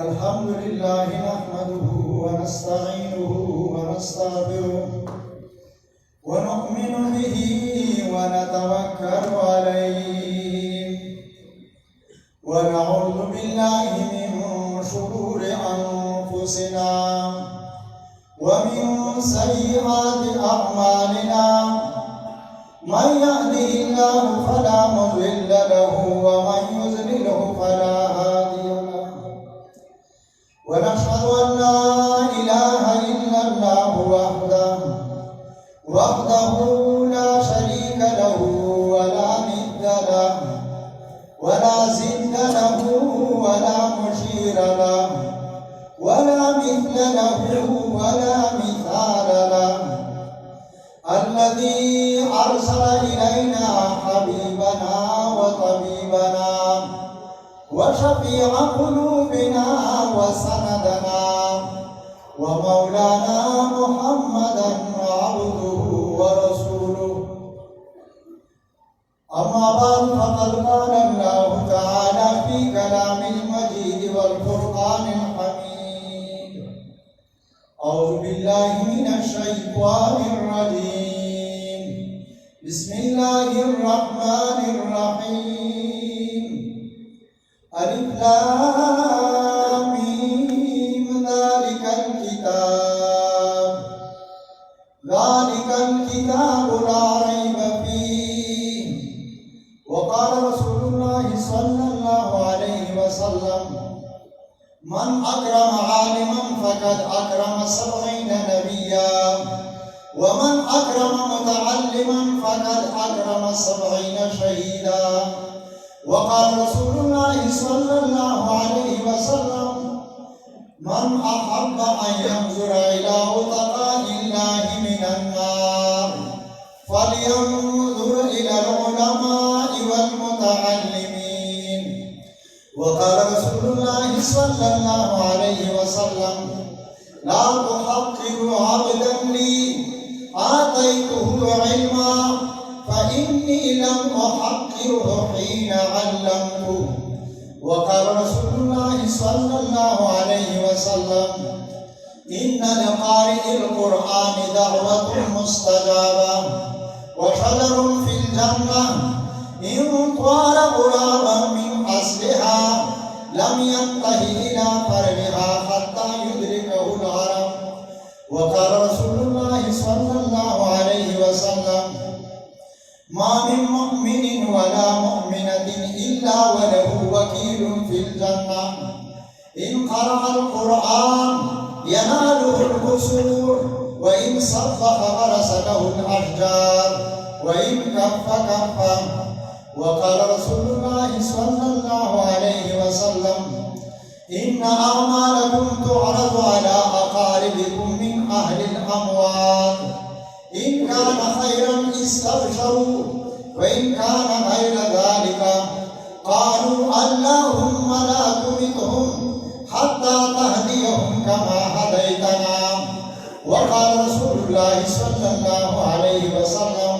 अल्हम्दुलिल्लाह नहमदुहु व नस्तईनुहु व नस्तगफिरुह व नु'मिनु बिही व नतवक्कलु अलैहि व नऊज़ु बिल्लाहि मिन शुरूरि अनफुसिना व मिन सय्यिआति अअमालिना मन यहदिहिल्लाहु फला मुज़िल्ल लहु व मन युज़लिलहु फला हादिय लहु व नशहदु अन ला इलाहा इल्लल्लाहु वहदहु ला शरीका लहु व ला निद्दा लहु व ला ज़िद्दा लहु व ला मुशीरा लहु व ला मिथला लहु व ला मिसाला लहु الذي أرسل إلينا حبيبنا وطبيبنا وشفيع قلوبنا وسندنا ومولانا محمدا عبده ورسوله أما بعد فقد قال الله تعالى في كلام المجيد والفرقان الحميد أعوذ بالله من الشيطان الرجيم بسم الله الرحمن الرحيم ألف لام ميم ذلك الكتاب لا ريب فيه وقال رسول الله صلى الله عليه وسلم من أكرم عالما فقد أكرم 70 نبيا ومن أكرم متعلما فقد أكرم 70 شهيدا وقال رسول الله صلى الله عليه وسلم من أحب أن ينظر إلى عتقاء الله من النار فلينظر إلى العلماء والمتعلمين وقال رسول الله صلى الله عليه وسلم لا تحقروا عبدا لي آتيته علما فإني لم أحقره حين علمته وقال رسول الله صلى الله عليه وسلم إن لقارئ القرآن دعوة مستجابة وشجر في الجنة إن طال غرابا من أصلها لم ينته إلى فرعها حتى يدركه الهرم وقال رسول الله صلى الله عليه وسلم ما من مؤمن ولا مؤمنة إلا وله وكيل في الجنة إن قرأ القرآن يناله القصور وإن صفق غرس له الأشجار وإن كف كفا وقال رسول الله صلى الله عليه وسلم إن أعمالكم تعرض على أقاربكم من أهل الأموات إن كان خيرا استبشروا وإن كان غير ذلك قالوا اللهم لا تمتهم حتى تهديهم كما هديتنا وقال رسول الله صلى الله عليه وسلم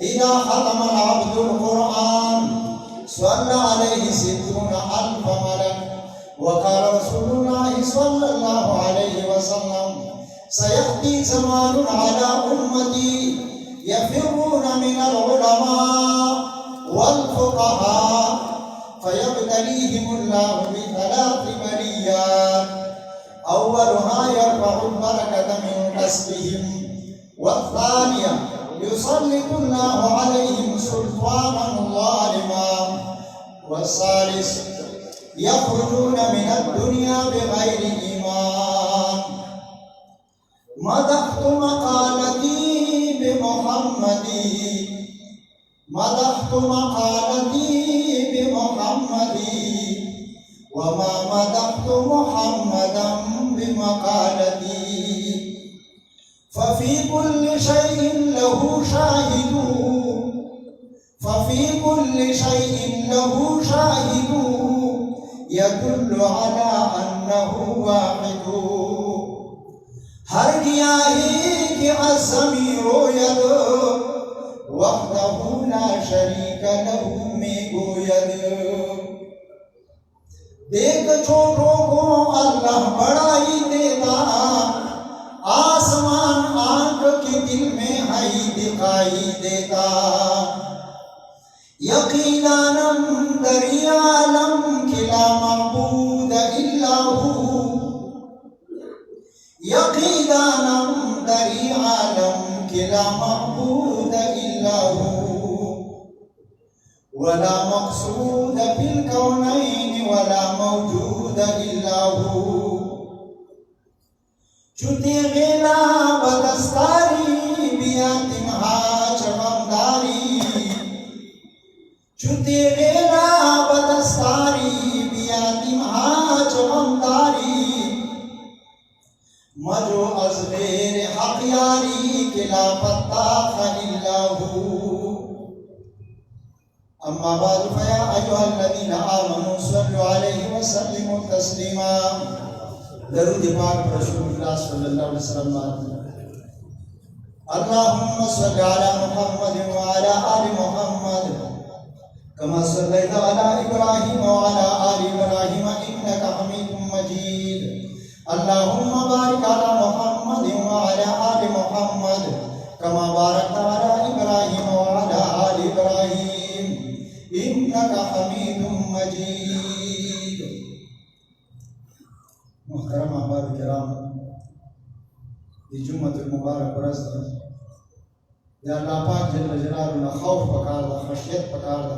إذا ختم العبد القرآن صلى عليه 60,000 ملك وقال رسول الله صلى الله عليه وسلم سيأتي زمان على أمتي يفرون من العلماء والفقهاء فيبتليهم الله ب3 بليات أولها يرفع البركة من كسبهم والثانية يسلط الله عليهم سلطانا ظالما والثالث يخرجون من الدنيا بغير إيمان مدحت مقالتي بمحمد وما مدحت محمدا بمقالتي ففي كل شيء له شاهد يدل على أنه واحد हर किया कि असमीरो यद वहदहु ला शरीक लहु में गोयद। देख छोटों को यकीनन दरी आलम कि ला मअबूद इल्ला हू, यकीनन दरी आलम कि ला मअबूद इल्ला हू, वला मक़सूद फिल कौनैन वला मौजूद इल्ला हू। चुती गिला बदस्तारी बियातिम हाच गमदारी, चुती गिला बदस्तारी बियातिम हाच गमदारी, मजो अज गैर हक यारी कि ला पत्ता इल्ला हू। अम्मा बाद फया अय्युहल्लज़ीना आमनू सल्लु अलैहि व सल्लिमू तस्लीमा। दरूद पाक रसूलुल्लाह सल्लल्लाहु अलैहि वसल्लम। अल्लाहुम्मा सल्लि अला मुहम्मद व अला आलि मुहम्मद कमा सल्लैता अला इब्राहीम व अला आलि इब्राहीम इन्नका हमीदुम मजीद। अल्लाहुम्मा बारिक अला मुहम्मद व अला आलि मुहम्मद कमा बारकता अला इब्राहीम व अला आलि इब्राहीम इन्नका हमीदुम मजीद। मुहतरम अहबाब किराम, ये जुम्मतुल मुबारक बरस या अल्लाह पाक जल्ल जलालहु ना खौफ पकार दा, खशियत पकार दा।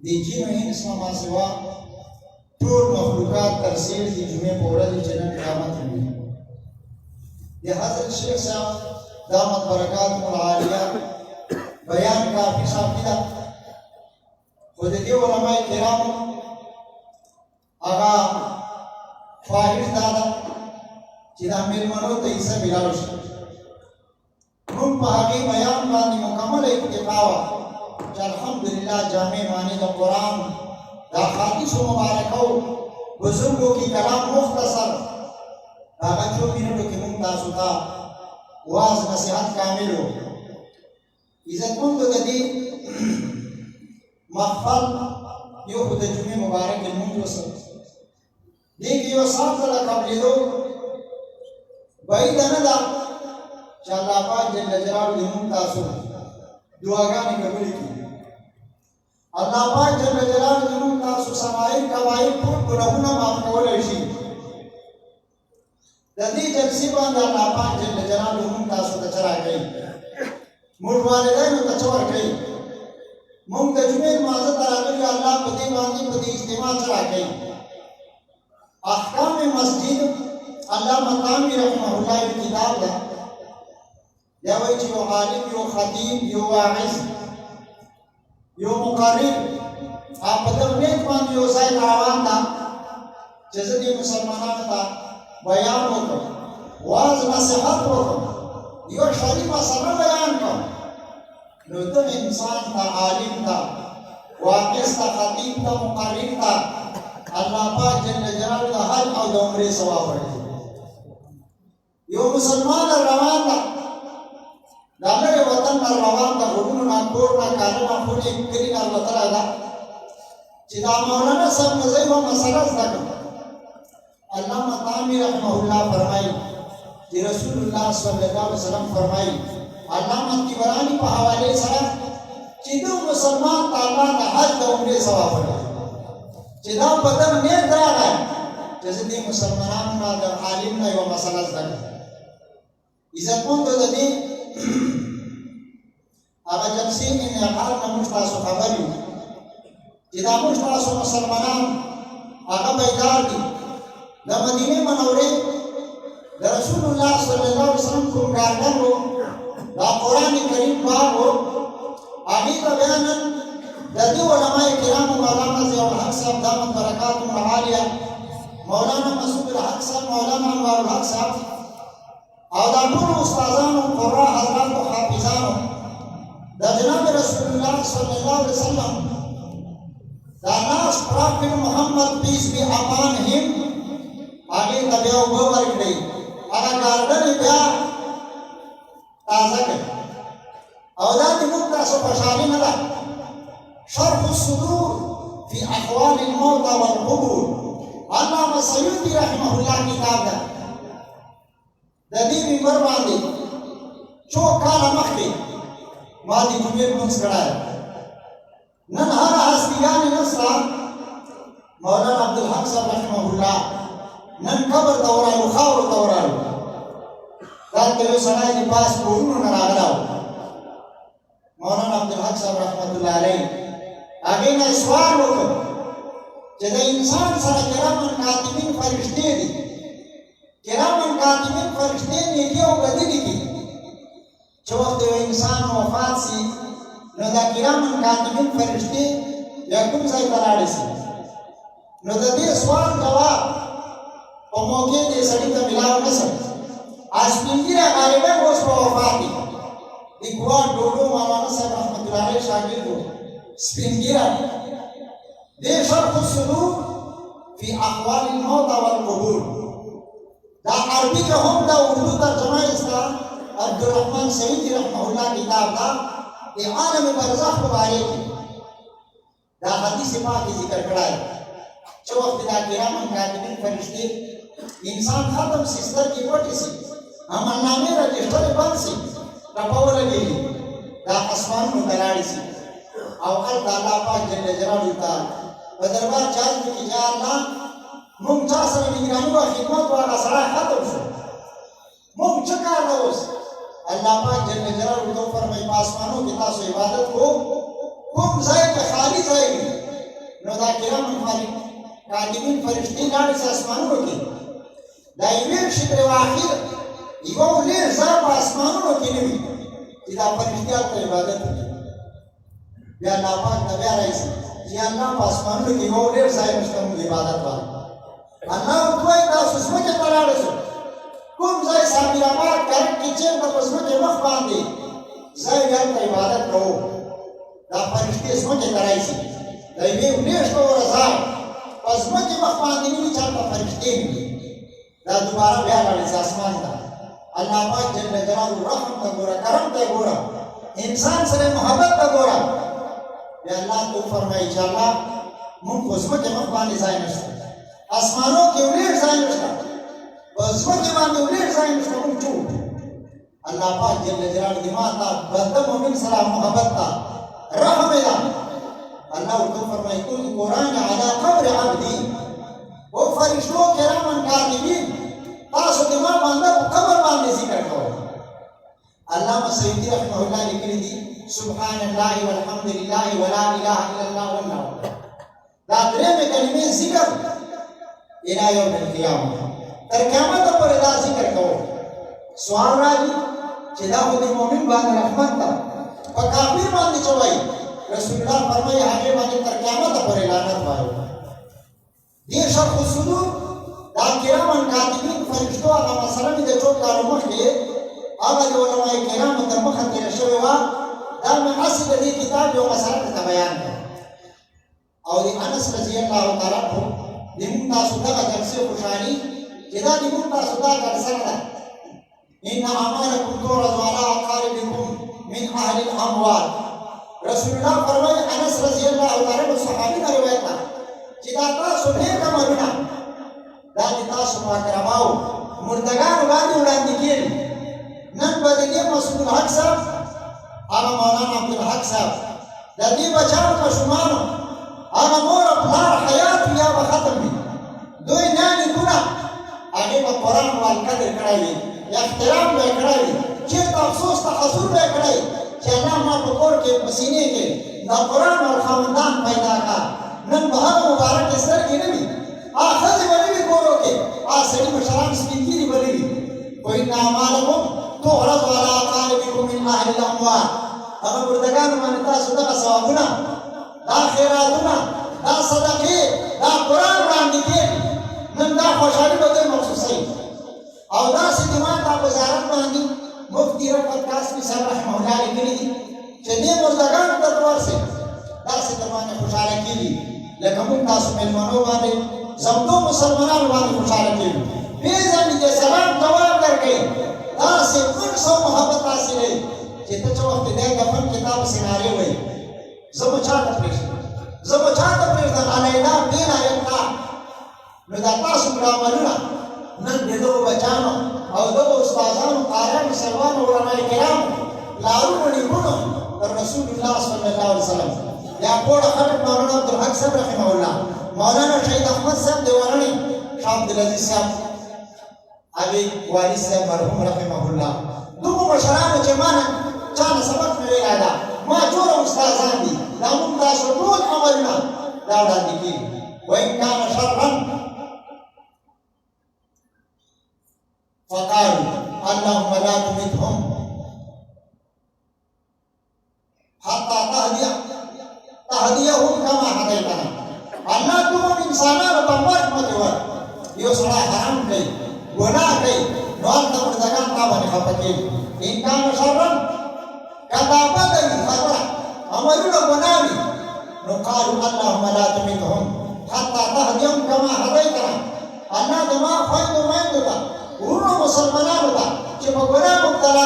दी जिन इंस मा सिवा टोल मखलूकात तरसील दी जुमे पोरा दी जन्नत क़यामत हुई। ये हज़रत शेख साहब दामत बरकातुहुल आलिया बयान काफी साफिदा खुद दे उलमाए किराम आगा ख्वाहिश दादा चिदा मेलमनो तो इसे मिलाओ मुम पहाड़ी बयान बानी मुकम्मल इत्तिफावा अल्हम्दुलिल्लाह जामे मानी दा कुरान दा हादीस मुबारक हो बुजुर्गों की कलाम मुख्तसर आगा 2 मिनटों की मुमताज था वाज नसीहत कामिल हो इज्जतमंद गदी महफल यो खुद जुमे मुबारक के मुंजो से देखिए यो साथ ला कबले दो भाई दनदा चला पाक जल्ल जलालहु मुमतासु दुआगानी कबूल की। अल्लाह पाक जल्ल जलालहु मुमतासु समाइल कबाइल पूर गुनाहों माफ करे शी ददी जलसी बांध अल्लाह पाक जल्ल जलालहु मुमतासु तचरा गई मुर वालिदैन तचवर गई मुम तजमीर माज़ तरागली अल्लाह पति बांधी पति इज्तिमा चला गई। अहकाम मस्जिद अल्लाह मकामी रहमहुल्लाह किताब दा या वही जो आलिम यो खतीब यो वाइज यो मुकर्रिर आप पदरने मान यो साइड आवान दा जैसे मुसलमानान दा बयान होतो वाज नसीहत होतो यो शरीफ मसला बयान को नो तो इंसान दा आलिम दा वाइज दा खतीब दा मुकर्रिर दा अल्लाह पाक जल्ल जलालहु हज और उम्रे सवाब है। यो मुसलमान रवान दा दादरे वतन रवान दा हुकुम ना कोर ना कानून ना पूरी करी ना वतरा दा चिदा मौलाना सब मज़हब मसला ज़क अल्लाह मतामी रहमहुल्लाह फरमाई कि रसूलुल्लाह सल्लल्लाहु अलैहि वसल्लम फरमाई अल्लाह मत की बरानी पे हवाले सरा चिदो मुसलमान ताला दा हज दा उम्रे सवाब है चिदा बदन ने दरा है जैसे दी मुसलमानों ना दा आलिम ना यो मसला ज़क इज्जत मंद ददी आगा जब से इन अकार ना मुस्तासु खबरी जिदा मुस्तासु मुसलमान आगा बैदार दी द मदीने मनौरे द रसूलुल्लाह सल्लल्लाहु अलैहि वसल्लम को गार्डन हो द कुरान करीम बाग हो आगे का बयान ददी उलमाए किराम मौलाना ज़ियाउल हक साहब दामत बरकातुहुल आलिया मौलाना मसूद हक साहब मौलाना अनवारुल हक साहब और दापुर उस्तादान और कुर्रा हज़रात और हाफिजान द जनाब रसूलुल्लाह सल्लल्लाहु अलैहि वसल्लम the last prophet Mohammad peace be upon him आगे तबिया उबर गई अगर गार्डन क्या ताज़ा कर औलाद मुक्ता सो पशाली नला शर्फ सुदूर फी अहवाल मौत वल क़ुबूर अल्लामा सयूती रहमहुल्लाह किताब दा ददी मिंबर बांधी चो काला मखके मादी जुमेर मुंस कराया नन हर हस्तियान नस्रा मौलाना अब्दुल हक साहब रहमहुल्लाह नन कबर तवरालु खावर तवरालु दाते यो सनाई दी पास कोरुन न रागलाओ मौलाना अब्दुल हक साहब रहमतुल्लाह अलैह आगे ना सवाल वको जब इंसान सरा किरामन कातिबिन फरिश्ते दी किरामन कातिबिन फरिश्ते ने क्यों बदली की जो वक्त इंसान वफात सी न दा किरामन कातिबिन फरिश्ते या कुम साई तलाड़े सी न दा दे सवाल जवाब और मौके दे सड़ी का मिलाव न सक आज पिंजरा गालिबा वो उसको वफाती दिखवा डोडो मौलाना साहब रहमतुल्लाह अलैह शागिर्द को पिंजरा दे शर्ह सुलूक फी अहवाल मौत वल क़ुबूर दा अरबी का हम दा उर्दू तर्जुमा इसका अब्दुल रहमान सईदी रहमहुल्लाह किताब दा ये आलम बरज़ख के बारे में दा हदीस पाक की जिक्र कराए जो वक्त दा किरामन कातिबिन फरिश्ते इंसान खत्म सिस्टर की पटी सी हम नामे रजिस्टर बंद सी कपाव लगी दा आसमान में दलाड़ी सी अवकल दाला पाक जल्ले जलालु ता बदरबार चाल की जा अल्लाह मुमता सर निगरानी व खिदमत वाला सरा खत्म शो मुम चका रोज अल्लाह पाक जल्ले जलालु तो फरमाए आसमानों की तासो इबादत को कुम जाए के खाली जाएगी नदा किरामन खाली कातिबिन फरिश्ते लाड़ी से आसमानों की दाइवेर शिक्र वाखिर इगो ले ज़ाब आसमानों की नहीं इदा फरिश्तियाँ को इबादत की या नापाक नबिया रईस या अल्लाह आसमानों की इगो ले ज़ाब मुस्तम इबादत वाला अल्लाह उठवाई ता सुस्मे के तलाड़ से कुम जाए साबिराबाद करक किचन का सुस्मे के मख बांधे जाए यार का इबादत करो दा फरिश्ते सुस्मे के तराई से दाइवेर उन्हें तो रज़ाब सुस्मे के मख बांधे नहीं चाहता फरिश्ते नहीं दा दोबारा ब्याह लाड़ी से आसमान दा अल्लाह पाक जल्ले जलालु रहम ता गोरा करम ता गोरा इंसान से मोहब्बत ता गोरा या अल्लाह तो फरमाए इंशाअल्लाह मुन खुशबू के मत बाने जाए नस्ता आसमानों के उलेट जाए नस्ता खुशबू के बाने उलेट जाए नस्ता मुन चूट अल्लाह पाक जल्ले जलालु दिमाग ता बंदा मोमिन सलाम मोहब्बत ता रहम दा अल्लाह तो फरमाए कुल कुरान अला कब्र अब्दी वो फरिश्तों किरामन कातिबिन तासो दिमाग बंदा कब्र बांधे जिक्र करो अल्लामा सईदी रहमहुल्लाह लिखी थी सुब्हानल्लाह वल्हम्दुलिल्लाह वला इलाहा इल्लल्लाह वल्लाहु दादरे में कलमे जिक्र इला यौमिल क़ियामह तर क़यामत पर दा जिक्र करो सवाल राजी चिदा खुद मोमिन बांध रहमत ता और काफिर बांध चवाई रसूलुल्लाह फरमाए आगे बांध तर क़यामत पर लानत वायो ये शर्ह सुलूक दा किरामन कातिबिन फरिश्तों आगा मसला में जो कारो मखले आगा जो उलमाए किराम तर मखन के शवेवा दा में असल दी किताब जो मसला का बयान है और अनस रजी अल्लाह तआला को निमुता सुदा का जब से खुशाली जिदा निमुता सुदा का सरदा इन अमालकुम तुरज़ु अला अकारिबिकुम मिन अहल अमवाल रसूलुल्लाह फरमाए अनस रजी अल्लाह तआला को सहाबी का रिवायत है जिदा का सुने का मरना दादी तासु माकरमाओ मुर्दगान वादी उड़ान दिखेल नन बदलिए मसूद हक साहब आगा मौलाना अब्दुल हक साहब दादी बचाव का शुमानो आगा मोर अपनार हयात या बखतम भी दो नानी गुना आगे का कुरान वाल कदर कराई या इख्तिराम में कराई चिर अफसोस ता हसूर में कराई चला मा पकोर के पसीने के ना कुरान और खानदान पैदा का नन बहार मुबारक के सर की नहीं आखिर बनी भी कोरो के आसरी मशराम स्पीकी बनी कोई नामालको तो औरत वाला कालिबिकुम मिन अहल अमवाल अगर मुर्दगान मानता सुदा का सवाबुना दा खैरातुना दा सदक़े दा कुरान रांदी के नंदा खुशाली बदे मखसूस है और दा से दिमाग का वजारत मांगी मुफ्ती रफत कासमी साहब रहमहुल्लाह लिखी थी चने मुर्दगान दरबार से दा से दरबार खुशाली की लेकिन मुंता सुमेल मनो वाले सबको मुसलमान वाले खुशाली की बेजानी के सलाम जवाब कर गए दा से कुछ सौ मोहब्बत हासिल है जितना जो वक्त दे दफन किताब सिनारे हुए ज़मुचा तपरीश दा अलैना बीना यंका नदाता सुमरा मरुना नन देदो बचानो और दो उस्तादान कारन सलमान उलमाए किराम लारू बड़ी गुनो और रसूलुल्लाह सल्लल्लाहु अलैहि वसल्लम या कोड़ा खटक मौलाना अब्दुल हक साहब रहमहुल्लाह, मौलाना शहीद अहमद साहब देवानी, शाह अब्दुल अजीज साहब अभी वारिस साहब मरहूम रहमहुल्लाह, दुगो मशरान जमाना चान सबक में आया मा जोर उस्तादान दी दामुन दा शुरूत अमलना दावड़ा दिकी वइन कान शर्रन फकालू अल्लाहुम्मा ला तुमितहुम हत्ता तहदियहुम कमा हदैतना। अल्लाह तुम इंसाना पर मर्द मत हो यो सड़ा हराम कई गुनाह कई नौल तमर जगह का बने खपके इनकान शर्रन कताबा दई खबरा अमरुल गुनावी नुकालू अल्लाहुम्मा ला तुमितहुम हत्ता तहदियहुम कमा हदैतना। अल्लाह दमा फायदो मांगता उनो मुसलमाना होता कि गुनाह मुब्तला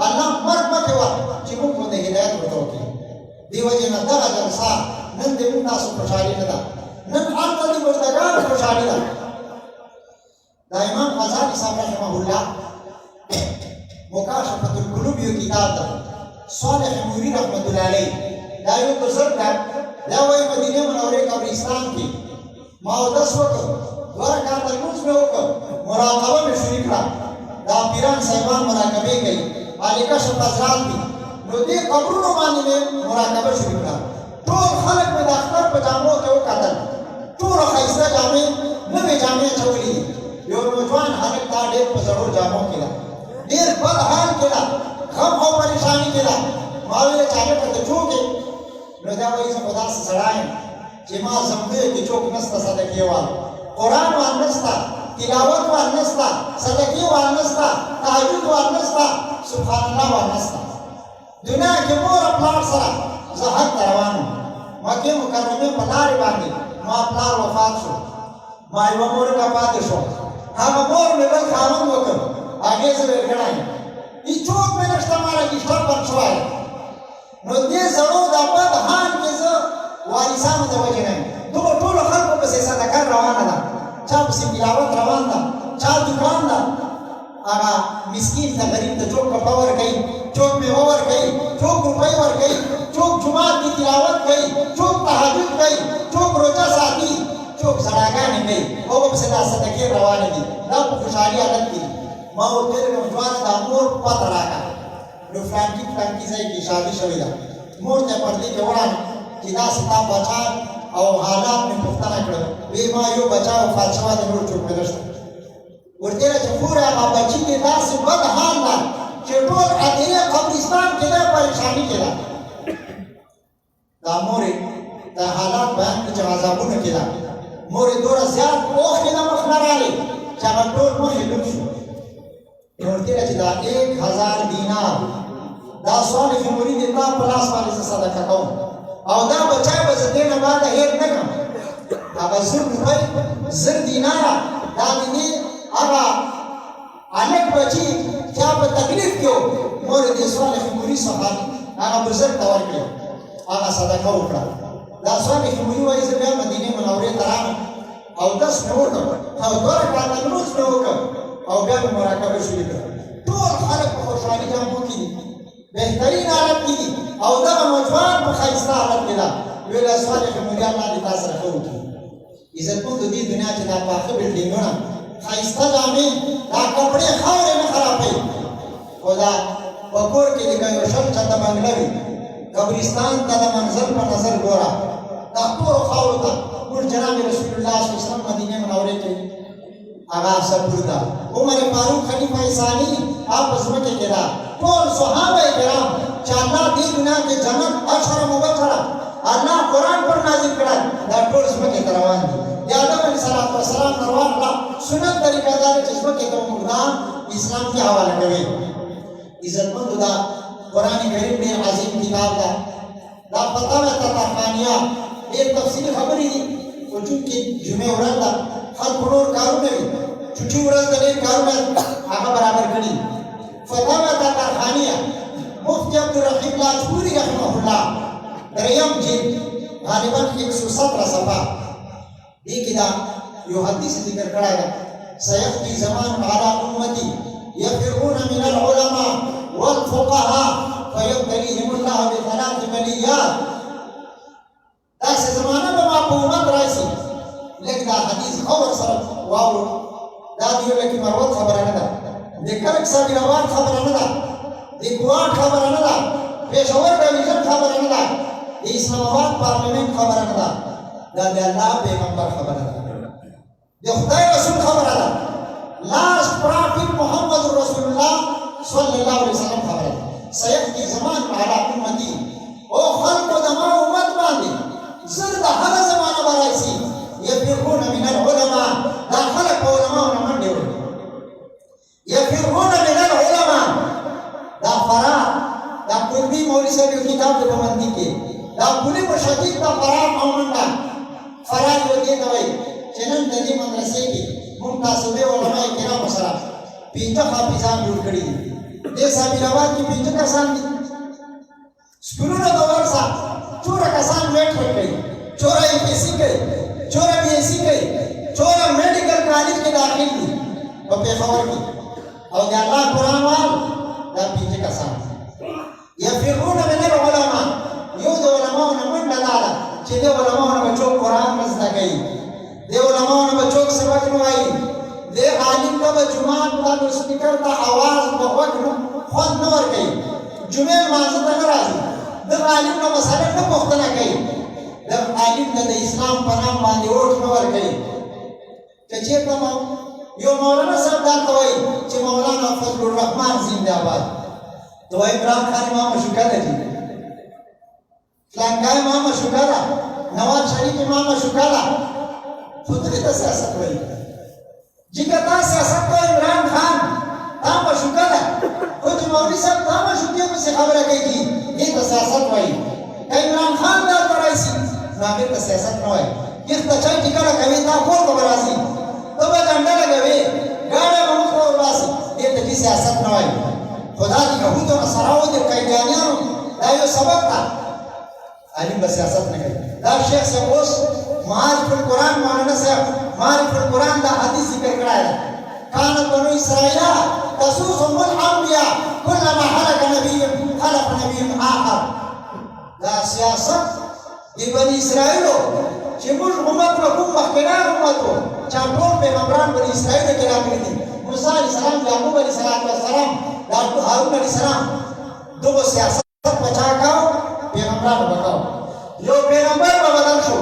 अल्लाह मर्द मत हो कि मुझको दे हिदायत होतो की दिवजे न दगा जलसा नन दे मुना सु खुशाली नदा नन आत्मा दी मुर्तगान खुशाली दा दा इमाम गजाली साहब रहमहुल्लाह मुकाशफतुल कुलूब यो किताब दा सालिह नूरी रहमतुल्लाह अलैह दा यो बुजुर्ग दा दा वही मदीने मुनव्वरे कब्रिस्तान की माउदस वक्त द्वारा का तलमुज में होकर मुराकबा में शरीक रहा दा पीरान साहिबान मुराकबे गई आलिका शफाजरात भी नदी कब्रों मानी में मुराकबा शरीक रहा टोल खलक में दाख्तर पजामों के वो कतल टोल खैसा जामे नवे जामे चौली यो नौजवान हलक ता डेर पजड़ो जामों केला डेर बद हाल केला गम और परेशानी केला मावे चाहे पता चोके नदा वही से खुदा से सड़ाए जिमा जम्बे की चोक नस्ता सदके वाल कुरान वाल नस्ता तिलावत वाल नस्ता सदके वाल नस्ता तहज्जुद वाल नस्ता सुभान अल्लाह वाल नस्ता दुनिया के मोर अपलार सरा जहर तरवानो मक्के मुकर्रमे पलार बांगे मा अपलार वफात शो मा यो मोर का पाद शो हम मोर में बल खावन वकर आगे से गणाई ई चोक में नष्टा मारा की स्टॉप पर छवाए नो दे जरो दापद हान के ज वारिसान द वजह नहीं तो टोल खल को बस ऐसा कर रवाना था चाप से तिलावत रवान था चा दुकान था आगा मिस्कीन था गरीब था चोक का पावर गई चोक में ओवर गई चोक रुपए वर गई चोक जुमात की तिलावत गई चोक तहज्जुद गई चोक रोजा साथी चोक सड़ागान गई वो बस ऐसा सदके रवाना दी रब खुशहाली आदत की माँ तेरे नौजवान था मोर पतरा का जो फ्रांकी से की शादी शविदा मोर ते पर्दे के वड़ान किदा सिता बचा और हालात में पुख्ता न करो वे माँ यो बचाओ फालसवा दे मोर चुप में रश्त और तेरा चपूरा माँ बच्ची के दास से बद हाल ना चेटोल अधेरे कब्रिस्तान के लिए परेशानी के ला दामोरे दा हालात बयान के जवाजाबु न केला मोरे दोरा ज़्याद ओह के ना मखनाराले चाहे टोल में हिलूशु और तेरा चिदा 1000 दीनार दा स्वाल की मुरी देता प्लास वाले से सदका कौन और दा बचाए बचते न बाद हेड न कम अब सुर रुपए जर दीनारा दा दिने आगा अनेक बची क्या पर तकलीफ क्यों मोर दे स्वाल की मुरी सहानी आगा बुजुर्ग तवर किया आगा सदका उठा दा स्वाल की मुरी वाली से मैं मदीने मुनव्वरे तरान और 10 में होकर और दौर का तकलीफ में होकर और क्या मुराकबा शुरू कर तो खालक को खुशहाली जामों की बेहतरीन हालत की और दम नौजवान को खाइस्ता हालत मिला वेला स्वाले के मुरिया ना दिता सरखो की इज्जत को दी दुनिया के ना पाके बिल्डिंग ना खाइस्ता जामे ना कपड़े खाओ ना खराब है खुदा बकोर के दिखा यो शब चंद मंगलवी कब्रिस्तान का मंजर पर नजर गोरा ताको खाओ था उस जनाब रसूलुल्लाह सल्लल्लाहु अलैहि वसल्लम मदीने मुनव्वरे के आगा सबुरदा उमर फारूक खलीफा सानी आप बसम के केला कौन सहाबा किराम चाला दी दुनिया के जन्नत अशर मुबशरा अल्लाह कुरान पर नाजिल करा दा टोल इसमें के करवान दी आदम अलैहिस्सलाम व सलाम नरवान ला सुन्नत तरीका दार जिसमें के तो मुर्दा इस्लाम के हवाले करे इज्जतमंद दा कुरान करीम में अजीम किताब दा फतावा तताखानिया एक तफसीली खबरी दी वो चूंकि जुमे उरदा हर पुनोर कारू में छुट्टी उरद दलेर कारू में आगा बराबर करी फतावा तताखानिया मुफ्ती अब्दुल रहीम लाजपूरी रहमहुल्लाह दरियम जिल्द गालिबन 117 सफा ये किताब यो हदीस जिक्र कराया सयफ्ती ज़मान अला उम्मती यफिरून मिनल उलमा वल फुक़हा फयब्तलीहिमुल्लाह बिथलाथ बलियात خبر سره واورو دا دیو لکه مروت خبره نه ده د کرک صابروان خبره نه ده د کوان خبره نه ده پېښور ډیویژن خبره نه ده د اسلام آباد پارلیمنت خبره نه ده دا د الله پیغمبر خبره ده د خدای رسول خبره ده لاست پرافیټ محمد رسول الله صلی الله علیه وسلم خبره ده سيأتي زمان على امتي او خلق دما امت باندې زرد هر زمانه برایسي يفرون من العلماء دا خلق علماء نه منډي يفرون من العلماء دا فرار دا قربي مولوي صاحب کتاب د باندې کې دا کلی مشدد دا فرار او منډه فرار یو دی دوی چې نن د دې مدرسې کې منتسبه علماء کرام سره پینځه حافظان جوړ کړي دي صابروان کې پینځه کسان دي سکولونو د ورسا چور کسان ویټ کړي چورا ایپیسی کوي چورا بیسی کوي چورا میډیکل کالج کې داخل دي په پیښور کې او د الله قرآن وال دا پینځه کسان يفرون من العلماء یو د علماء نه منډه لاله چې د علماء نه بچو قرآن مزدا کوي د علماء نه بچو سبق نه وایي د عالم کا جمعات د سپیکر ته आवाज په وخت خود نه ور کوي جمعه مازه ته راځي د عالم نو مسله نه پوښتنه کوي د عالم د اسلام په نام باندې ووټ نه ور کوي چې چېرته یو مولانا صاحب دا کوي چې مولانا فضل الرحمن زنده باد تو عمران خان امام شکر دی فلانکا امام شکر نواز شریف امام شکر خود ته سیاست وایي جګتا سیاست کو عمران خان تام شکر خود مولوی صاحب تام شکر په خبره کوي دې ته سیاست وایي عمران خان دا ترایسي هغه ته سیاست نه وایي کله چې ټیکړه کوي تا کول کو راځي ته به ډنډه لګوي ګاډه به مخ وراسي دې ته سیاست نه وایي خدا دې هغه سراو دې قیدانیانو دا یو سبق ده عالم به سیاست نه کوي دا شیخ صاحب اوس معارف القرآن مولانا صاحب معارف القرآن دا حدیث ذکر کړای کان بنو اسرائیل تسوسهم الانبیاء كلما هلك نبي خلق نبي آخر دا سیاست دی بنی اسرائیل چې موږ امت کوم مخکنه امت چا ټول پیغمبران بنی اسرائیل کې راغلي دي موسی علیه السلام یعقوب علیه السلام دا هارون علیه السلام دغه سیاست پچا کاو پیغمبران وکاو یو پیغمبر په بدل شو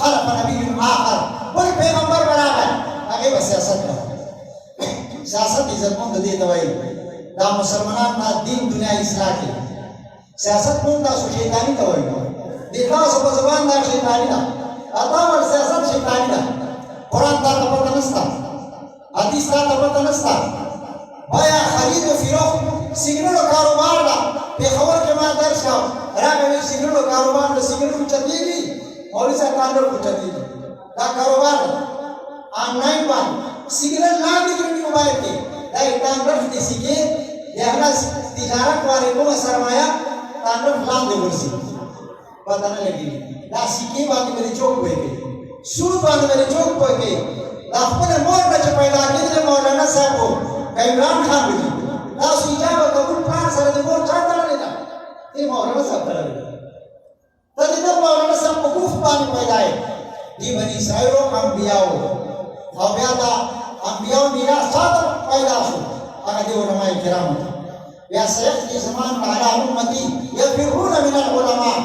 خلق نبی آخر بل پیغمبر برابر هغه سیاست نه سیاست عزتمند دي ته وایي دا مسلمانان نه دین دنیا اصلاح کوي سیاست مونږ تاسو شیطانی ته وایي د تاسو په زبان دا شیطانی ده اته ور سیاست شیطانی ده قرآن ته پته نشته حدیث ته پته نشته بیا خرید او فروخت سیګریټو کاروبار ده په خبر کې ما درس کاو راغلی سیګریټو کاروبار د سیګریټو چتیږي مولوی صاحب باندې چتیږي دا کاروبار آنلاین باندې سیګریټ لاندې کړی موبایل کې دا تاندرف دي سیګي یهنا تجارت والے کومه سرمایه تاندرف لاندې ورسي پتا نه لګي دا سیګي باندې مې چوک وېږي سود باندې مې چوک وېږي دا خپل مور بچ پیدا کړل مولانا صاحب عمران خان دی تاسو اجازه قبول پلان سره د مور چا تړلې ده ای مولانا صاحب تړلې ته دې مولانا صاحب په کوف باندې پیدا دی دی بنی اسرائیل انبیاء او بیا دا انبیاء میراث ساته پیدا شو هغه دی علماء کرام بیا سيأتي زمان على امتي يفرون من العلماء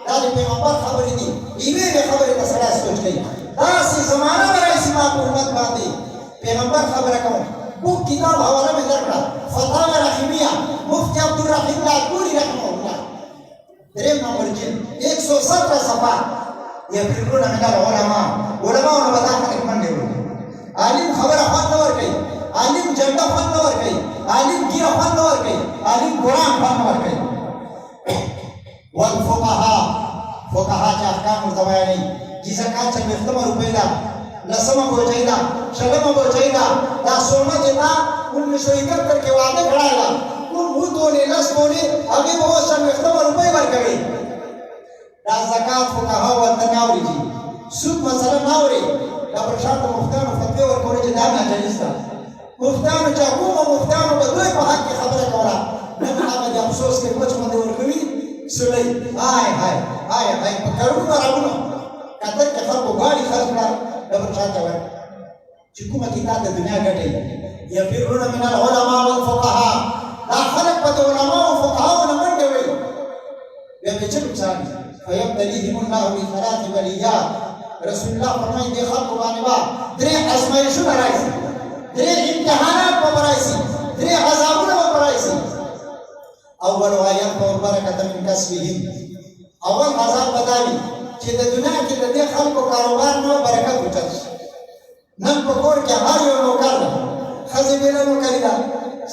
دا د پیغمبر خبرې دي ایوه خبرې ته سره سوچ کوي دا سي زمانہ راځي ما په امت باندې پیغمبر خبره کوي وہ کتاب حوالہ میں درکڑا فتاوی رحمیہ مفتی عبدالرحیم لاکوری رحمہ اللہ دریم نمبر جن 117 صفحہ یفرون من العلماء علماء نے بتا حق منڈے ہوئے عالم خبر خوان نور گئی عالم جنڈا خوان نور گئی عالم گیر خوان نور گئی عالم قرآن خوان نور گئی والفقہاء فقہاء چا احکام مرتبایا نہیں جیسا کان چا بختمہ روپے دا لسمہ بوچائی دا شلمہ بوچائی دا دا سونا جتا 1971 کے وعدے کھڑا ہے وہ مو تونے لس تونے اگے بہت شن بختمہ روپے بر کبھی دا زکاة فقہاء والتناوری جی سود مسئلہ ناوری دا پرشانت مفتانو فتوی ورکوری جی دانا جنیستا مفتانو چاکوم و مفتانو بدوی پا حق کی خبر کورا نمی آمد افسوس کے کچھ مندے ورکوی سلی آئے پکرون مرابونو کتر کے خلقو گاڑی خلق کر دا پرشانت ورک چې کومه کتاب د دنیا ګټي يفرون من العلماء والفقهاء دا خلق په علماء او فقهاء نه منډه وي بیا به چې څنګه فيبتليهم الله بثلاث بليات رسول الله فرمایي د خلق باندې با درې ازمایښتونه راځي درې امتحانات به راځي درې عذابونه به راځي اول آیات او برکت من کسبهم اول عذاب بداوي چې د دنیا کې د دې خلکو کاروبار نه برکت وچت نن په کور کې هر یو نوکر ده خزي بیره نوکری ده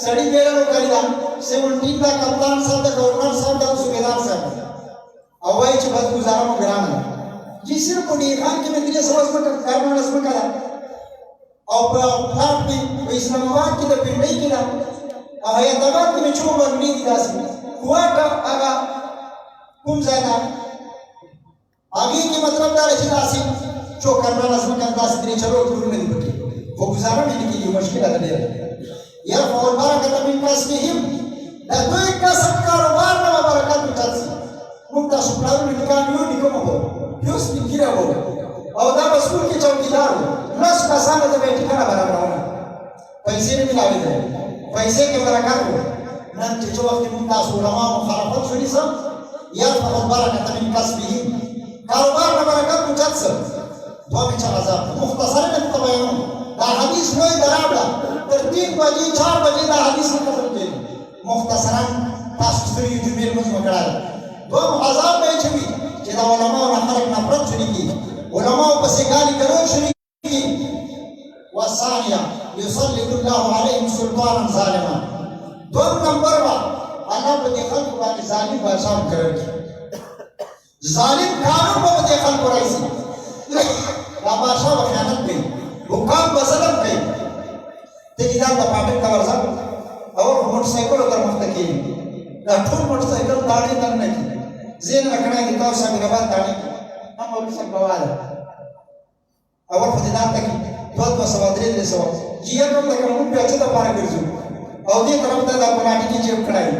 سړی بیره نوکری ده سیمونټین دا کپتان صاحب د گورنر صاحب د صوبیدار صاحب او وایي چې بس گزاره مو ګران ده چې صرف په دې خان کې مې درې سوال څخه کارونه رسم کړه او په پلان کې په اسلام آباد کې د پنډۍ کې ده او حیدرآباد کې مې چوب باندې دي داسې کوټه هغه کوم ځای ده आगे के मतलब दार ऐसी दासी जो करना लज़्म का दास इतनी चलो दूर नहीं बटी वो गुजारा भी नहीं की मुश्किल है दे यार फौर बरकत मिन कसबिहिम दा कोई का सब कारोबार में बरकत उठाती मुक्ता सुप्राउ ने निकाल यो निको हो क्यों स्थिरा हो और दा स्कूल के चौकीदार नस का सामने जब बैठ कर बराबर होना पैसे नहीं मिलावे दे पैसे के बरकत हो नन जो वक्त मुक्ता उलमा मुखालफत शुरी सब यार फौर बरकत मिन कसबिहिम कारोबार में बरकत मुजस्सम दो में चलाज़ा मुख्तसर में तबायन दा हदीस नोई दराबला तरतीब बजी 4 बजे दा हदीस में खत्म के मुख्तसरन तासुरी जुमेर मुझ मकड़ा दो अज़ाब में छवि जेदा उलमा और खलक नफरत शुरू की उलमा पर से गाली गलौज शुरू की वसानिया युसल्लिल्लाहु अलैहिम सुल्तानन ज़ालिमा दो नंबर वा अल्लाह पे देखल को बाकी जालिम बादशाह करेगी जालिम कानून को देखल को रईसी बादशाह बखयानत पे हुकाम बसलम पे तेजीदार दा पाटक का वर्षा और मोटरसाइकिल उधर मुफ्तकी दा ठुल मोटरसाइकिल दाढ़ी करने की जेन रखना है तो सब के बाद दाढ़ी हम और सब बवाल और फतेदार तक बहुत बसवादरे दे सो जिया को तक हम पे अच्छा दा पार कर जो और ये तरफ दा बनाटी की जेब खड़ाई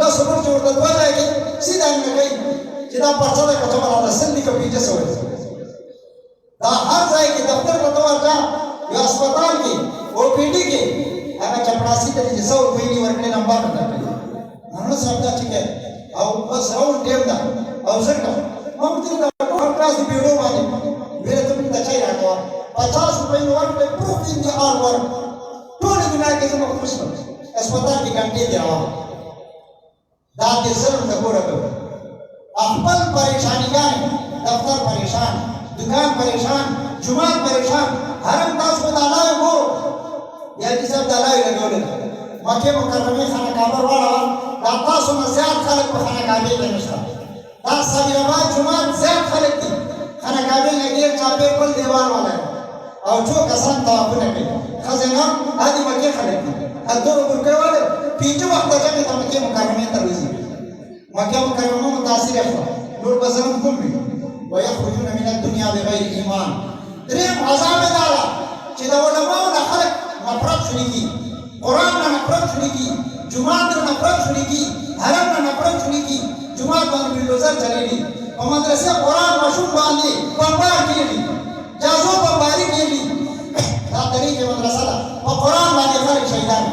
ला सबर जोड़ दा दवा जाएगी सीधा में गई जिदा पर्चा दा कचो वाला दसन के पीछे सो दा हर जाए के दफ्तर का तो जा या अस्पताल की ओपीडी के अगर चपरासी तरी 100 रुपए की वर्कने नंबर बता हमने सब ठीक है और बस राउंड टेम दा अवसर का हम तीन दा हर क्लास ब्यूरो वाले मेरे तो भी अच्छा ही रहा 50 रुपए में वर्क पे proof in the hour work टोल दुनिया के सब खुश हो अस्पताल की घंटे दे आवा दाद के सर का को रखो अफल परेशानी का दफ्तर परेशान दुकान परेशान जुमात परेशान हरम तास को दाला है वो या कि सब दाला ही लगे होने मक्के मुकर्रमे खाना काबर वाला दाता सो नज़ात खालक को खाना काबे में नशा दास सबिरवा जुमात ज़ात खालक थी खाना काबे लगे चापे कुल दीवार वाला है और जो कसम था अपने पे खज़ाना आदि मक्के खालक थी अदोर बुरके वाले पीछे वक्त तक में मक्के मुकर्रमे तरवीज़ मक्के मुकर्रमा मुतासिर है नूर बज़रम कुम्बी वयखरुजून मिन दुनिया बगैर ईमान द्रेम अज़ाब दाला चिदा उलमा ने खलक नफरत शुरू की कुरान ने नफरत शुरू की जुमात ने नफरत शुरू की हरम ने नफरत शुरू की जुमात बंद बिल्डोजर चलेगी और मदरसे कुरान मशहूर बांधी बम्बार किएली जाजो बम्बारी किएली दा तरीके मदरसा दा और कुरान बांधी खलक शहीदान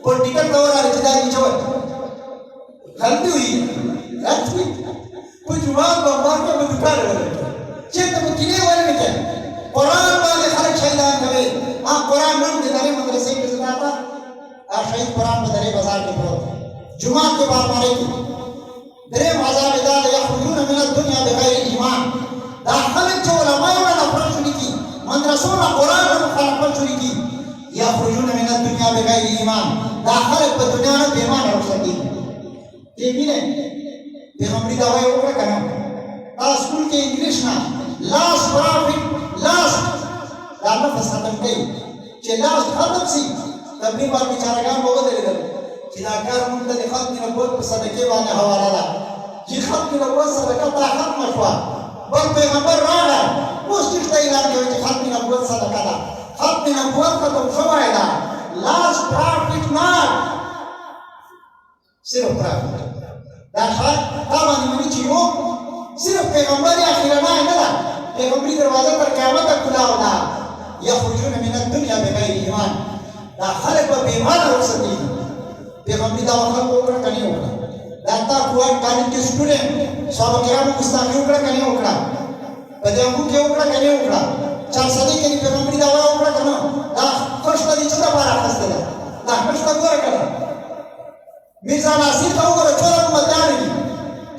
पॉलिटिकल दौर आ रिश्तेदार की चोट गलती हुई कुछ जुमात बम्बार के दुकान वाले चेत में किले वाले में क्या कुरान वाले खलक शहीदान करे आप कुरान नाम दिदारे मदरसे के ज़िंदा आ शहीद कुरान बदरे बाजार के प्रोत जुमात के बार मारे की दरे मज़ाब दाद यखरुजून मिन दुनिया बगैर ईमान दा खलक जो उलमा ने नफरत शुरू की मदरसों ने कुरान ने मुखालफत शुरू की यखरुजून मिन दुनिया बगैर ईमान दा खलक पर दुनिया में बेईमान हो सकी ये भी नहीं पेगम्बरी दवाई हो क्या ना ता स्कूल के इंग्लिश ना लास्ट प्रॉफिट लास्ट दाना फसादम गई che लास्ट खत्म सी तबनी बार बिचारागान वो दे दे चिदाकार मुंडा दिखात की नबूत सदके वाले हवाला ला जी खत की नबूत सदका ता खत्म मशवा बल पैगंबर राला मुस्तिक तैयार के खत की नबूत सदका ला खत की नबूत खत्म शवाएगा लास्ट प्रॉफिट ना सिर्फ प्रॉफिट दाखल तामानी मनी चीज़ों सिर्फ पैगंबर या खिलाना है ना पैगंबरी दरवाज़ा पर क़यामत तक खुला होता यखरुजून मिन दुनिया बगैर ईमान दा खलक व बेईमान रखसती पैगंबरी दा वखत ओकड़ा कनी ओकड़ा दाता कुआं कॉलेज के स्टूडेंट साहब किराम गुस्ताखी ओकड़ा कनी ओकड़ा पदेंगु के ओकड़ा कनी ओकड़ा 4 सदी के पैगंबरी दा ओकड़ा कना दा फर्स्ट दी चदा बारा खस्ते दा फर्स्ट गोर करा मिर्जा नासिर का ओकड़ा छोरा मदानी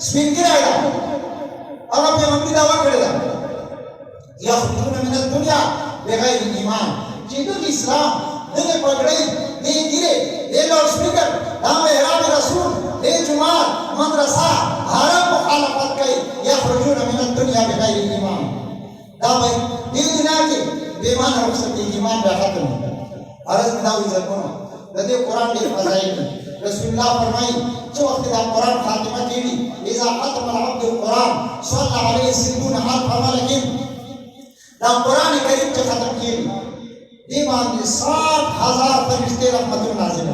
स्पिन गिराया अब पैगंबरी दा करेगा यखरुजून मिन दुनिया बगैर ईमान जिंदो इस्लाम दे पगड़े दे गिरे दे लाउड स्पीकर दाम इहराम रसूल दे जुमार मदरसा हरम मुखालफत कई यखरुजून मिन दुनिया बगैर ईमान दा भाई ये दुनिया के बेईमान हो सकते ईमान का खत्म अर्ज दाव इज्जत को दे कुरान के फजाइल रसूलुल्लाह फरमाई जो वक्त दा कुरान खातिमा कीड़ी इजा खत्म अल अब्द कुरान सल्लल्लाहु अलैहि वसल्लम अल्फ मलकिन दा कुरान करीम के खत्म कीड़ी दीवान में 60,000 फरिश्ते रहमतुल नाज़िल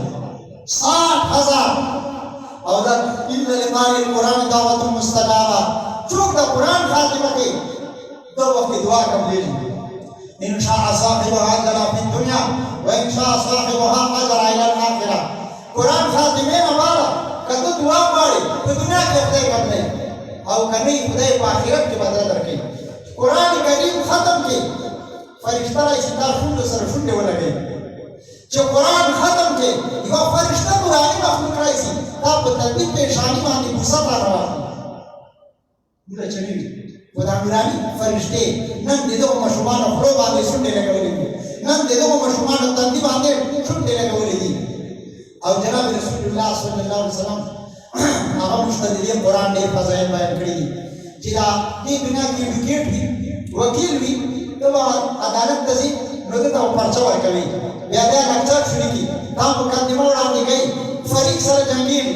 60,000 और इल्ल लिमाल कुरान दावत मुस्तजाबा चूक दा कुरान खातिमा के दो वक्त दुआ कबूल इन शाअ साहिबहा अजरा फी दुनिया व इन शाअ साहिबहा अजरा इला अल आखिरह कुरान खातिमे हमारा कद दुआ पढ़े तो दुनिया के खुदाई कर ले और कभी खुदाई को आखिरत के बदला रखे कुरान करीम खत्म के फरिश्ता इस्तार फुंड सर फुंडे वाला गए जो कुरान खत्म के यो फरिश्ता पुरानी मखलूक राइसी तब तदबीर पेशानी मानी गुस्सा पा रहा मुझे चली खुदा मिरानी फरिश्ते नन दे दो मशुमान फरो बांधे सुनने लगे बोले नन दे दो मशुमान तंदी बांधे सुनने लगे बोले दी और जनाब रसूलुल्लाह सल्लल्लाहु अलैहि वसल्लम आगा मुस्तदील कुरान ने फजाइल बयान करी जिदा ये बिना की विकेट भी वकील भी तो अदालत तजी नोदता पर्चा वर कभी व्याध्या लेक्चर शुरू की ता मुकदमा उड़ाने गई फरीक सर जंगीर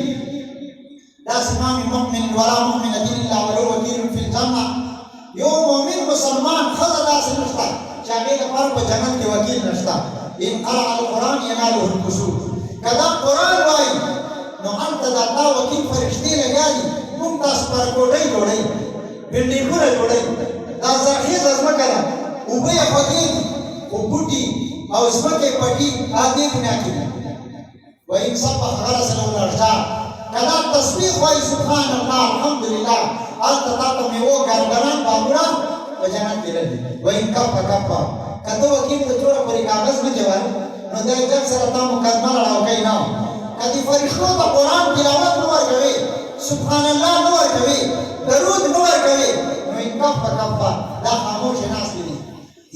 दास इमाम मुमिन वला मुमिन इल्ला वला वकील फिल जन्नह यो मुमिन मुसलमान खज़ा से नस्ता चाहे के पर को जन्नत के वकील नस्ता इन अल कुरान यनालुल कुसूर कदा कुरान वाई नो अंत दाता वकील फरिश्ते लगाली मुमताज पर कोड़ई जोड़ई बिल्डिंग को जोड़ई दाज़ाखी जज्मा करा उबे फकीर उबुटी और इसमें के पटी आदि दुनिया की वह इन सब बखरा से लोग लड़ता कदा तस्बीह वाई सुभान अल्लाह अल्हम्दुलिल्लाह अल तता में वो गरगरान बाबुरा वजनत के लगी वह इन कप कदो वकील तो छोरा पर कागज में जवान न दे जब सरता मुकदमा लड़ाओ कहीं ना कदी फरिश्तों का कुरान तिलावत नवर कवे सुभान अल्लाह नवर कवे दरूद नवर कवे न इन कप दा खामोश नास ली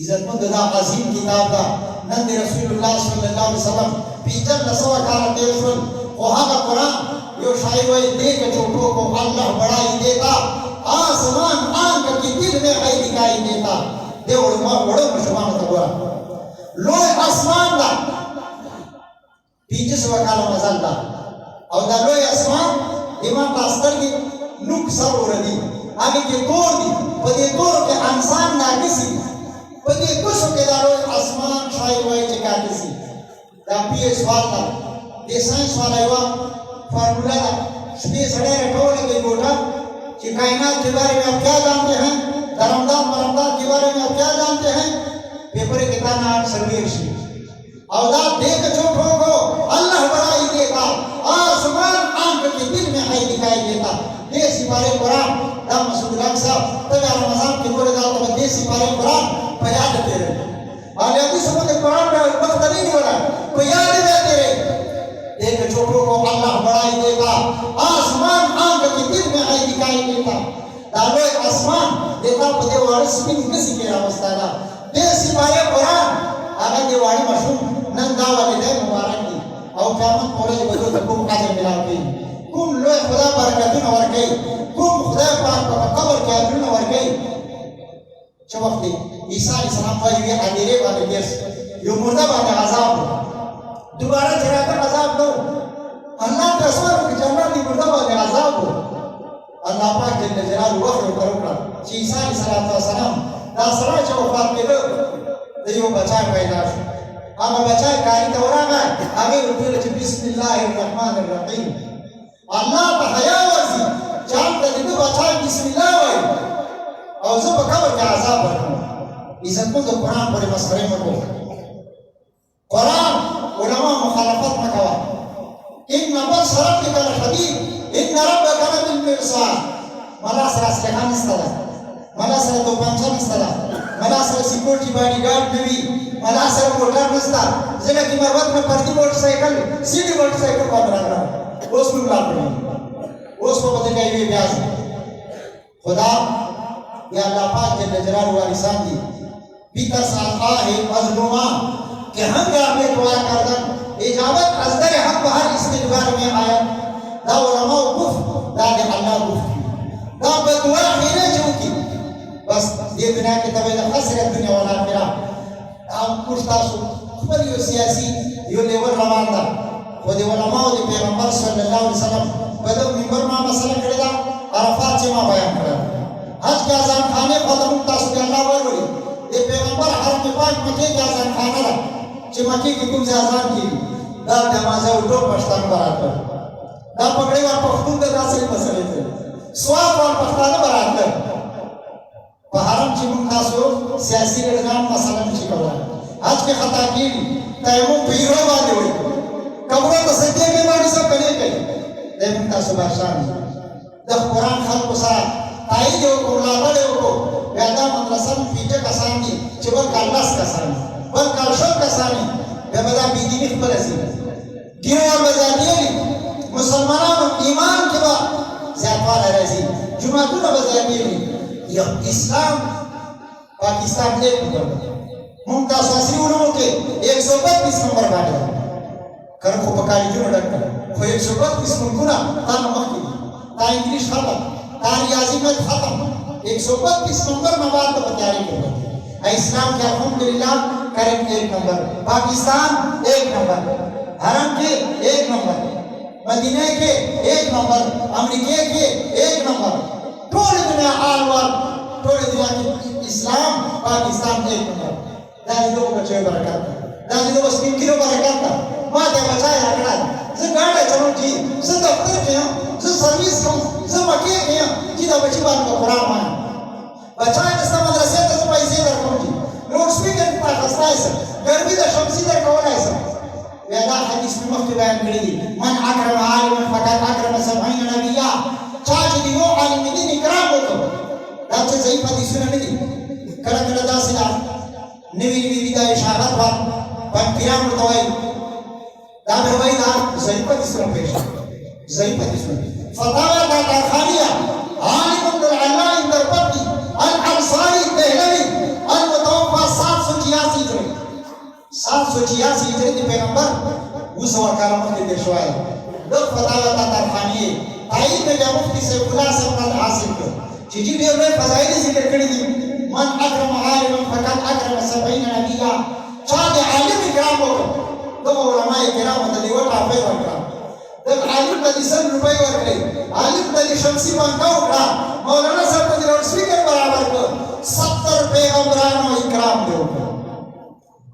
इज्जतमंद दा अजीम किताब दा नंद रसूलुल्लाह सल्लल्लाहु अलैहि वसल्लम पीछल नसवा काला तेलसुल वहां का कुरान यो शायद वही देख छोटों को अल्लाह बढ़ाई देता आसमान आंख की दिल में है दिखाई देता देवड़ मां बड़ो मुसलमान तबरा लोय आसमान दा पीछे से वकाला मजल दा और दा लोय आसमान इमाम पास्तर की नुक सर उरदी आगे के तोड़ दी पदे तोड़ के इंसान ना किसी पदे कुछ के दारो आसमान शायद वही जगह किसी दा पीए सवाल दा देसाई सवाल आया फार्मूला दा स्पेस अड़े रटोल के गोटा कि कायनात के बारे में आप क्या जानते हैं धर्मदार मरमदार के बारे में आप क्या जानते हैं पेपर के ताना सर्वेश औलाद देख छोटो को अल्लाह बढ़ाई देता आसमान आंख के दिल में है दिखाई देता देश सिपारे कुरान दाम मसूद साहब तब रमजान के पूरे दाल तो देश सिपारे कुरान बयान देते रहे और यदि समझ कुरान में वक्त नहीं हो रहा बयान देते रहे देख छोटो को अल्लाह बढ़ाई देता आसमान आंख के दिल में है दिखाई देता दालो आसमान देता पदे वारस की किसी के अवस्था दा देश सिपारे कुरान आगे दिवाली मशहूर नंदा वाले दे मुबारक की और क़यामत पूरे बदो तक आगे मिला के कुम लो खुदा बरकतुन और गई कुम खुदा पाक का कब्र के अदुन और गई चवक्ति ईसा अलैहिस्सलाम का ये अधीरे वाले केस यो मुर्दा वाले अजाब दोबारा जरा का अजाब दो अल्लाह तस्वर की जन्नत दी मुर्दा वाले अजाब हो अल्लाह पाक जल्ल जलालहु वहय करोड़ा ईसा अलैहिस्सलाम दा सरा जो वफात के दो देयो बचा पैदा अब बचा कारी तोरा में आगे उठे बिस्मिल्लाहिर्रहमानिर्रहीम अल्लाह का हया वसी जान तदिद बचा बिस्मिल्लाह और जो बकवर का अजाब रखो इज्जत को तो कुरान पर मसरे में को कुरान उलमा मुखालफत में कहा इन नबल शरफ के कल हदीद इन नरब कल बिल मिरसाद मला सरा सेखान इस्तला मला सरा तो पंचम इस्तला मला सरा सिक्योरिटी बॉडीगार्ड नवी मला सरा मोटर नसता जगह की मरवत में पड़ती मोटरसाइकिल सीधी मोटरसाइकिल को बना रहा उसमें बुला पड़ी उसको पता क्या ये ब्याज खुदा या अल्लाह पाक जल्ल जलालहु व लिसानी बितर साखा है मजलूमा कि हम आपने दुआ करदन इजाबत अजदर हक बहर इस्तिगफार में आया दा उलमा गुफ दा दे अल्लाह गुफ दा बदुआ खैर चूकी बस ये दुनिया के तबे हसरत दुनिया वाला मेरा हम कुश्तासु खबर यो सियासी यो लेवल रवाना खुद उलमा और पैगंबर सल्लल्लाहु अलैहि वसल्लम बदल मिंबर में मसला करेगा अरफात से में बयान करेगा हज के अजान खाने खत्म तासु के अल्लाह वरवरी ये पैगंबर हर के पाक मके के अजान खाना ला जे मके की तुम से अजान की दा नमाज़ उठो पछतान बराबर दा पकड़े और पख्तून के रास्ते मसले थे स्वाब और पछतान बराबर पहाड़म चिमुन तासु सियासी लड़गाम मसला में शिकवा हज के खता की तयमुम पीरो वाले हुई कब्रों तो सत्य के बारे सब कने गए लेकिन तासु बादशाह दा कुरान खाल को सा ताई जो को लादे को वेदा मद्रसा पीछे कसानी चिबर कालास कसानी बर कालशो कसानी बेबदा बीदी में बरसी गिरो बजानी मुसलमानों ईमान के बाद ज़्यादा रहसी जुमातुन बजानी यह इस्लाम पाकिस्तान एक नंबर मुमताज़ वासी उन्होंने के 132 नंबर बाटे कर को पकाई जो डॉक्टर को 132 मुल्कुना तान मक्की ता इंग्लिश खाता ता रियाजी में खत्म 132 नंबर मवाद तो तैयारी कर इस्लाम के अल्हम्दुलिल्लाह करेक्ट एक नंबर पाकिस्तान एक नंबर हरम के एक नंबर मदीने के एक नंबर अमेरिका के एक नंबर पूरी दुनिया आलवार पूरी दुनिया के इस्लाम पाकिस्तान एक नंबर दादी लोग बच्चे बरकत दादी लोग स्किन किलो बरकत माते बचाए रखना जो गाड़ी चलो जी जो दफ्तर के जो सर्विस को जो मके के जिदा बच्ची बात को कुरान मान बचाए दस्ता मदरसे तो पैसे दर कौन जी लोड स्पीकर का खस्ता है गर्मी द शमसी दर कौन है सब वेदा हदीस में मुफ्त बयान करी दी मन अकरम आलिम फकत अकरम सबईन नबिया चाच दियो आलिम दिन इकराम हो तो दाचे सही हदीस में नहीं करा करा दासिला नवी नवी विदा इशारत वा पन कियाम तोय दा भाई दा सही हदीस में पेश सही हदीस में फतावा दा कारखानिया आलिम अब्दुल अल्लाह इंदर पत्नी अल अंसारी दहलवी अल मुतवफा 786 हिजरी 786 हिजरी के पैगंबर उस वकाल में देशवाय लोग फतावा दा कारखानी ताई में जब मुफ्ती से खुलासा कर हासिल कर चीजी दे में फजाइल जिक्र कर दी मन अकरम आलिम फकत अकरम सबईन नबिया चाहे आलिम इकराम हो तो उलमा इकराम तलीवट आफे वरका जब आलिम तली सन रुपए वरके आलिम तली शमसी बनका उठा मौलाना साहब तली लाउड स्पीकर बराबर को 70 पैगंबरान इकराम दो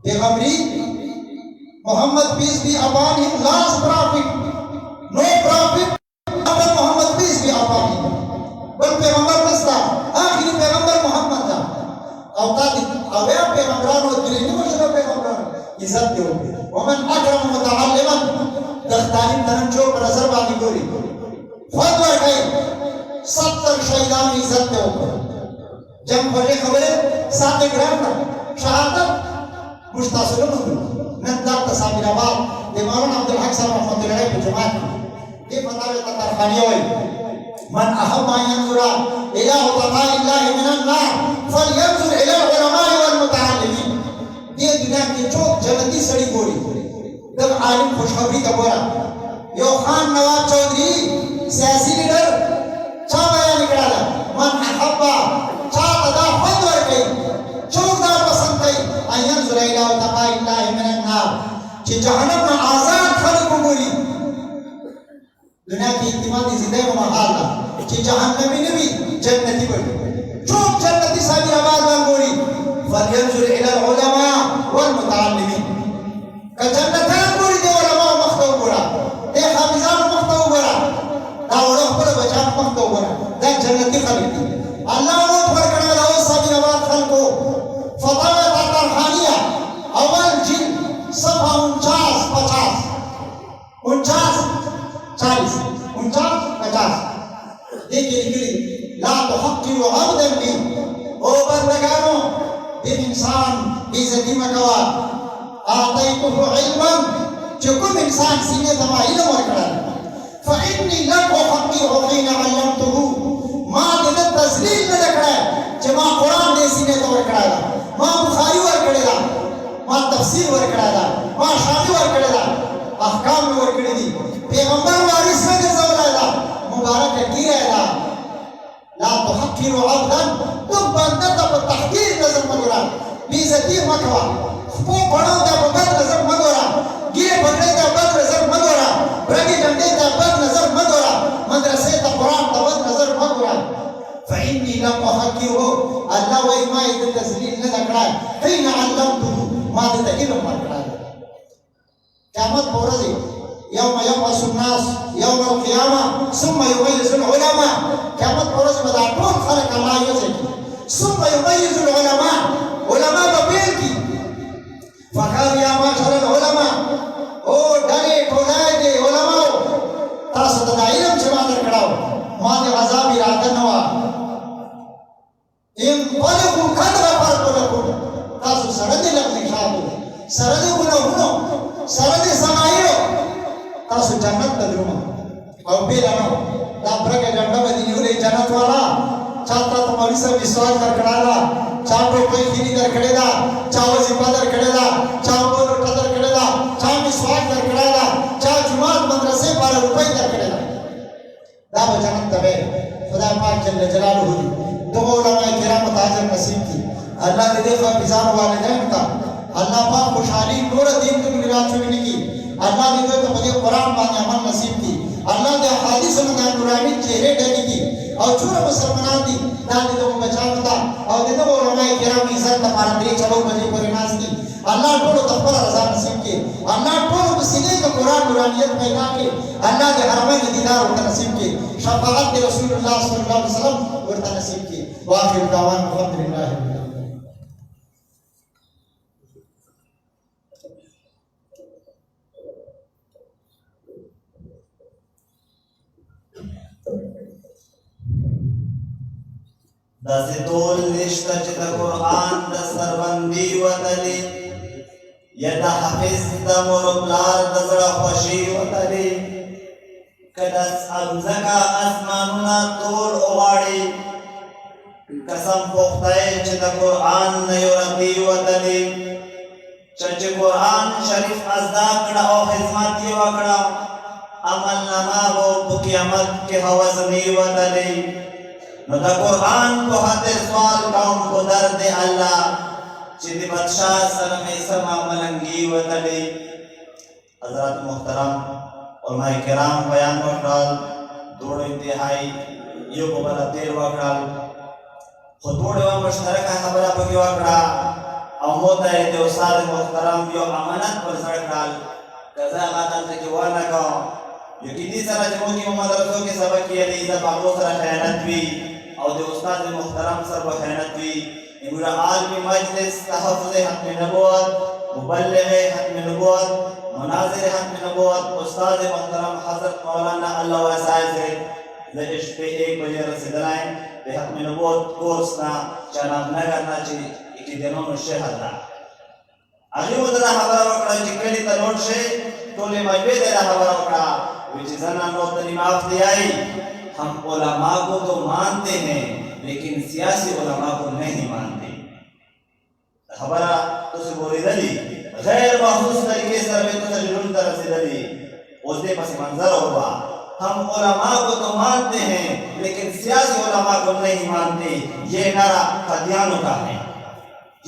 पैगंबरी Muhammad peace be upon him last prophet no prophet upon Muhammad peace be upon him बल पैगंबर नस्ता आखिरी पैगंबर मोहम्मद था औताद अवे पैगंबरान और दिली मुशरफ पैगंबरान इज्जत दो वमन अकरम मुतअल्लिमन दख्तानी तनजो पर नजर बानी गोरी खुद वर गई 70 शहीदान इज्जत दो जब बड़े खबरे साथ ग्राम का शहादत मुश्तासुल नंदा तसामिराबाद दे मौलाना अब्दुल हक साहब रहमतुल्लाह अलैहि जमात ये फतावे तकारखानी होई मन अहम यंजुरा इला उलमाइल्लाह मिनन नार फलयंजुर इला उलमाइ वल मुतअल्लिमीन ये दुनिया की चौक जन्नती सड़ी गोरी जब आलिम खुशखबरी का बोला यो खान नवाब चौधरी सियासी लीडर चा बयान निकला मन अहब्बा चा अदा खुद वर गई चौकदार पसंद गई अयन जुलैला तकाइल्लाह मिनन नार कि जहन्नम में आजाद खाने को बोली दुनिया की इत्तिमादी जिंदगी में महाल कि जहन्नमी ने भी जन्नती बनी चौक जन्नती साबिर आबाद वाल बोली फलयंजुर इला उलमा वल मुतअल्लिमीन का जन्नतान बोली दे उलमा मख्तौ बोला दे हाफिजान मख्तौ बोला दावड़ा पर बचान मख्तौ बोला दा जन्नती खलीदी अल्लाह वो फरकना ला साबिर आबाद खल को फतावा तारखानिया अव्वल जिल्द सफा 49-50 49-50 देखिए निकली ला तुहक्किरु अब्दन भी ओ बंदगानो बिन इंसान बेइज्जती मकवा आतैतुहु इल्मन जो कोई इंसान सीने दमा इल्म वरकड़ा फइन्नी लम उहक्किरु हिना अल्लमतुहु मां दे तस्लील न रखड़ा जमा कुरान दे सीने तो वरकड़ा मां बुखारी वरकड़ा मां तफसीर वरकड़ा मां शाफी वरकड़ा अहकाम में वरकड़ी दी पैगंबर वारिस में जवला मुबारक की रहला ला तुहक्किरु अब्दन तुम बंदा तब तहकीर नजर मगोरा बेइज्जती मकवा वो बड़ो दा बद नजर मगोरा गिरे बगड़े दा बद नजर मगोरा ब्रगी डंडे दा बद नजर मगोरा मदरसे दा कुरान दा बद नजर मगोरा फइन्नी लम उहक्किरु अल्लाह व इमा इद तस्लील न रखड़ा हिना अल्लमतु मा दे इल्म मगड़ा क़यामत पोरजी यौम यबअसु नास यौम अल-क़ियामा सुम्मा युमय्यिज़ुल उलमा क़यामत पोरजी बदा टोल खलक अल्लाह योजे सुम्मा युमय्यिज़ुल उलमा उलमा बबेल की फक़ाल या माशरल उलमा ओ डरे टोलाए दे उलमाओ तास दा इल्म जमा करकड़ाओ मां दे अज़ाब इरादा नवा इन पलकु खदरा पर लकुम तास सरद लग निशाबो सरद गुना हुनो सरद समायो तास जन्नत तजुमा और बेलानो दाब्रा के जन्नत में दिनुले जन्नत वाला चाहता तुम्हारी से विश्वास कर कड़ाला चाहो कोई खीरी कर कड़ेला चाहो जिम्मा कर कड़ेला चाहो बोलो टदर कड़ेला चाहो विश्वास कर कड़ाला चाहो जुमात मदरसे 12 रुपए कर कड़ेला दाब जन्नत तबे खुदा पाक जल्ल जलालहू दो उलमा किराम ताजर नसीब की अल्लाह ने देखा बिजान वालिदैन का अल्लाह पाक खुशहाली नूर दीन की मिराज चुनने की अल्लाह ने तो मुझे कुरान बाने अमल नसीब की अल्लाह ने हदीस में नूरानी चेहरे ढकी की और चूर मुसलमान दी दादी तो बचा बता और दे तो उलमा किराम इज्जत का पारंपरिक चलो बजे पर नाज की अल्लाह टोलो तपर रजा नसीब के अल्लाह टोलो वसीले का कुरान नूरानियत पैदा के अल्लाह के हरमैन दीदार होता नसीब के शफाअत के रसूलुल्लाह सल्लल्लाहु अलैहि वसल्लम होता नसीब के वाखिर दावान अल्हम्दुलिल्लाह। दसे तोल निष्ठा चित कुरान दस्तरबंदी वतली यदा हाफिज दमुरबलार दजरा खुशी वतली कदस अमजका आसमानुना तोल ओवाड़ी कसम पोख्ताए चित कुरान नयोरती वतली चच कुरान शरीफ अज़दाकड़ा और खिदमती वकड़ा अमल नमा वो बुकियामत के हवज़नी वतली नदा कुरान को हाथे सवाल काउन को दर्द अल्लाह चिदी बादशाह सलमे समा मलंगी वतली हजरत मुहतरम और माय किराम बयान वकराल दोड़ो इंतहाई यो को बला देर वकराल खुदोड़े व मुश्तरक खबरा बगी वकरा अमोता है ते उस्ताद मुहतरम यो अमानत पर सड़काल कजा गादन से जवाना का यो कितनी सारा जमो की मदरसों के सबक की अली इज़्ज़त बाबू सरा खयानत भी और जो उस्ताद मुहतरम सर व खयानत भी इमरा आलमी मजलिस तहफ़्फ़ुज़ हत्म नबुवत मुबल्लिग़ हत्म नबुवत मुनाज़िर हत्म नबुवत उस्ताद मुहतरम हज़रत मौलाना अल्लाह वसाइल से लजिश पे 1 बजे रसीदलाएं पे हत्म नबुवत कोर्स ना चनाब नगर ना ची इकी दिनों में शहदा आगे उधर हमारा वकड़ा चिकनी तलोड़ से तोले मजबे दे रहा हमारा वकड़ा विचिज़ना नौतनी माफ दियाई हम उलमा को तो मानते हैं लेकिन सियासी उलमा को नहीं मानते हमारा तो से बोली दली गैर महसूस तरीके से हमें तो जरूर तरह से दली उसके पास मंजर होगा हम उलमा को तो मानते हैं लेकिन सियासी उलमा को नहीं मानते ये नारा कदियानों का है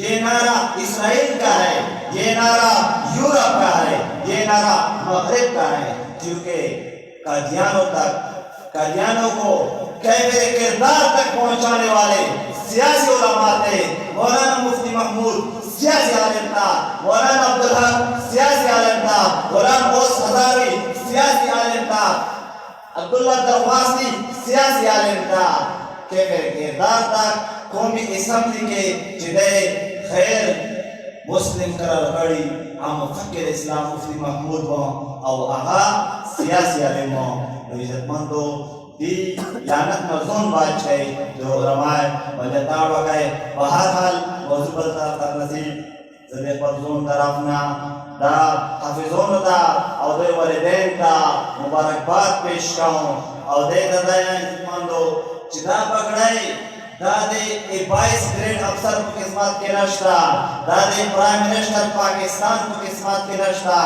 ये नारा इस्राइल का है ये नारा यूरोप का है ये नारा मगरिब का है क्योंकि कादियानों को कैफे किरदार तक पहुंचाने वाले सियासी उलमा थे मौलाना मुफ्ती महमूद सियासी आलिम था मौलाना अब्दुल हक सियासी आलिम था मौलाना गौस हज़ारी सियासी आलिम था अब्दुल्ला दरवासी सियासी आलिम था कैफे किरदार तक कौमी असम्बली के जिदे خیر مسلم قرار کړي هم فقیر اسلام مفتی محمود و او هغه سیاسي عالم و نو عزتمندو دی یانت مزون بادشاہی جو علماء مجدار وغیرہ بہرحال موضوع بلتا کرنسی زده پرزون طرفنا دا حافظون دا او دے والدین دا مبارکباد پیش کاؤں او دے دا عزتمندو چی دا پکڑائی دا دے 22 گریڈ افسر کو قسمت کے نشتا دا دے پرائم منسٹر پاکستان کو قسمت کے نشتا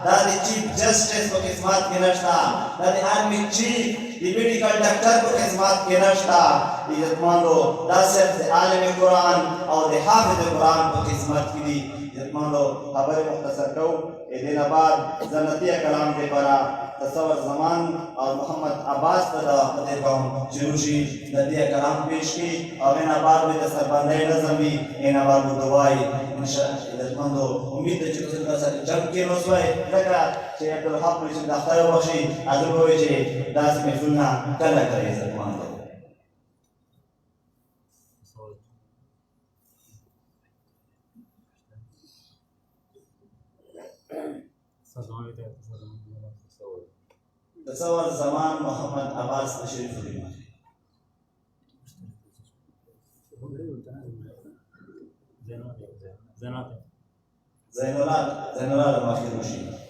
دا دے چیف جسٹس کو قسمت کے نشتا دا دے آرمی چیف ڈپٹی کنڈکٹر کو قسمت کے نشتا عزتمندو دا صرف عالم قرآن اور دے حافظ قرآن کو قسمت کی دی عزتمندو خبر مختصر کو دین بعد زنتیہ کلام دے پرا تصور زمان اور محمد عباس تدا فتح قوم شروشی ندیہ کلام پیش کی اور این بعد میں تصور بندے نظم بھی این بعد میں دعائی عزتمندو امید ہے چکو سنگا سا جب کے نسوائے لگا چھے عبدالحق پلیسن داختر بخشی عدل ہوئے چھے داس میں سننا کلا کرے عزتمندو تصور زمان محمد عباس تشریف فرما زین العال ماخر رشید